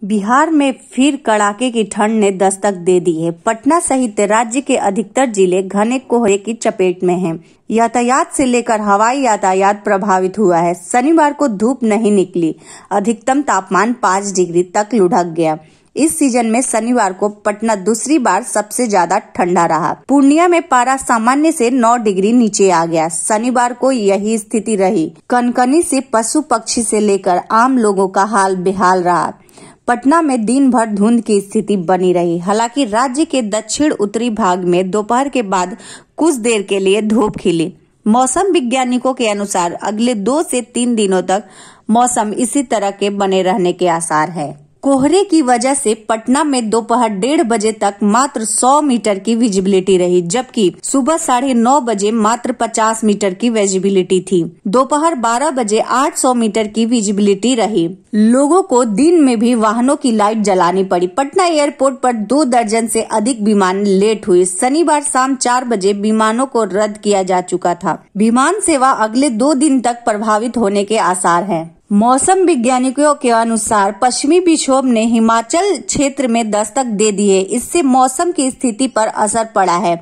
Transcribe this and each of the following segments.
बिहार में फिर कड़ाके की ठंड ने दस्तक दे दी है। पटना सहित राज्य के अधिकतर जिले घने कोहरे की चपेट में हैं। यातायात से लेकर हवाई यातायात प्रभावित हुआ है। शनिवार को धूप नहीं निकली, अधिकतम तापमान 5 डिग्री तक लुढ़क गया। इस सीजन में शनिवार को पटना दूसरी बार सबसे ज्यादा ठंडा रहा। पूर्णिया में पारा सामान्य से 9 डिग्री नीचे आ गया। शनिवार को यही स्थिति रही। कनकनी से पशु पक्षी से लेकर आम लोगों का हाल बेहाल रहा। पटना में दिन भर धुंध की स्थिति बनी रही। हालांकि राज्य के दक्षिण उत्तरी भाग में दोपहर के बाद कुछ देर के लिए धूप खिली। मौसम वैज्ञानिकों के अनुसार अगले 2 से 3 दिनों तक मौसम इसी तरह के बने रहने के आसार है। कोहरे की वजह से पटना में दोपहर 1:30 बजे तक मात्र 100 मीटर की विजिबिलिटी रही, जबकि सुबह 9:30 बजे मात्र 50 मीटर की विजिबिलिटी थी। दोपहर 12 बजे 800 मीटर की विजिबिलिटी रही। लोगों को दिन में भी वाहनों की लाइट जलानी पड़ी। पटना एयरपोर्ट पर 2 दर्जन से अधिक विमान लेट हुए। शनिवार शाम 4 बजे विमानों को रद्द किया जा चुका था। विमान सेवा अगले 2 दिन तक प्रभावित होने के आसार हैं। मौसम वैज्ञानिकों के अनुसार पश्चिमी विक्षोभ ने हिमाचल क्षेत्र में दस्तक दे दी है। इससे मौसम की स्थिति पर असर पड़ा है।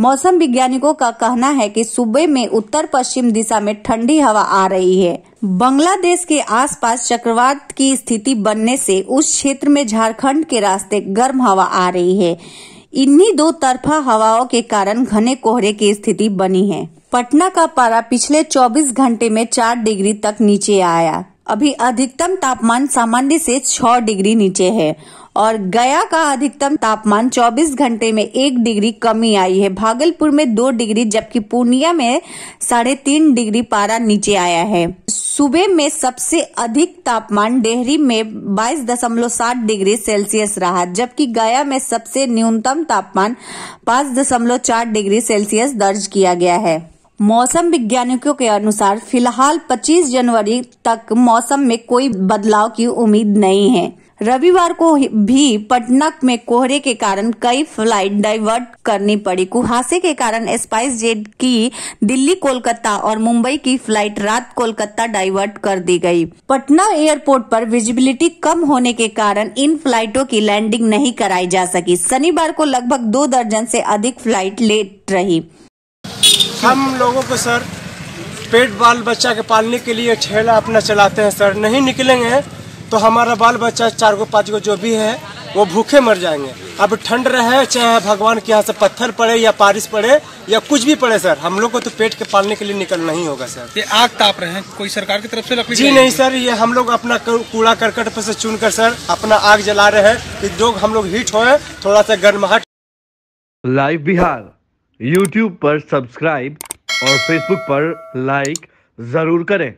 मौसम वैज्ञानिकों का कहना है कि सूबे में उत्तर पश्चिम दिशा में ठंडी हवा आ रही है। बांग्लादेश के आसपास चक्रवात की स्थिति बनने से उस क्षेत्र में झारखंड के रास्ते गर्म हवा आ रही है। इन्हीं 2 तरफा हवाओं के कारण घने कोहरे की स्थिति बनी है। पटना का पारा पिछले 24 घंटे में 4 डिग्री तक नीचे आया। अभी अधिकतम तापमान सामान्य से 6 डिग्री नीचे है और गया का अधिकतम तापमान 24 घंटे में 1 डिग्री कमी आई है। भागलपुर में 2 डिग्री जबकि पूर्णिया में 3.5 डिग्री पारा नीचे आया है। सुबह में सबसे अधिक तापमान डेहरी में 22.7 डिग्री सेल्सियस रहा, जबकि गया में सबसे न्यूनतम तापमान 5.4 डिग्री सेल्सियस दर्ज किया गया है। मौसम वैज्ञानिकों के अनुसार फिलहाल 25 जनवरी तक मौसम में कोई बदलाव की उम्मीद नहीं है। रविवार को भी पटना में कोहरे के कारण कई फ्लाइट डाइवर्ट करनी पड़ी। कुहासे के कारण स्पाइस जेट की दिल्ली कोलकाता और मुंबई की फ्लाइट रात कोलकाता डाइवर्ट कर दी गई। पटना एयरपोर्ट पर विजिबिलिटी कम होने के कारण इन फ्लाइटों की लैंडिंग नहीं कराई जा सकी। शनिवार को लगभग 2 दर्जन से अधिक फ्लाइट लेट रही। हम लोगों को सर पेट बाल बच्चा के पालने के लिए ठेला अपना चलाते हैं सर। नहीं निकलेंगे तो हमारा बाल बच्चा 4 को 5 को जो भी है वो भूखे मर जाएंगे। अब ठंड रहे चाहे भगवान के यहाँ से पत्थर पड़े या बारिश पड़े या कुछ भी पड़े सर, हम लोग को तो पेट के पालने के लिए निकलना ही होगा सर। ये आग ताप रहे हैं, कोई सरकार की तरफ से लकड़ी? जी नहीं सर, ये हम लोग अपना कूड़ा करकट पर से चुन कर सर अपना आग जला रहे हैं कि जो हम लोग हीट होए थोड़ा सा गर्माहट। लाइव बिहार YouTube पर सब्सक्राइब और Facebook पर लाइक जरूर करें।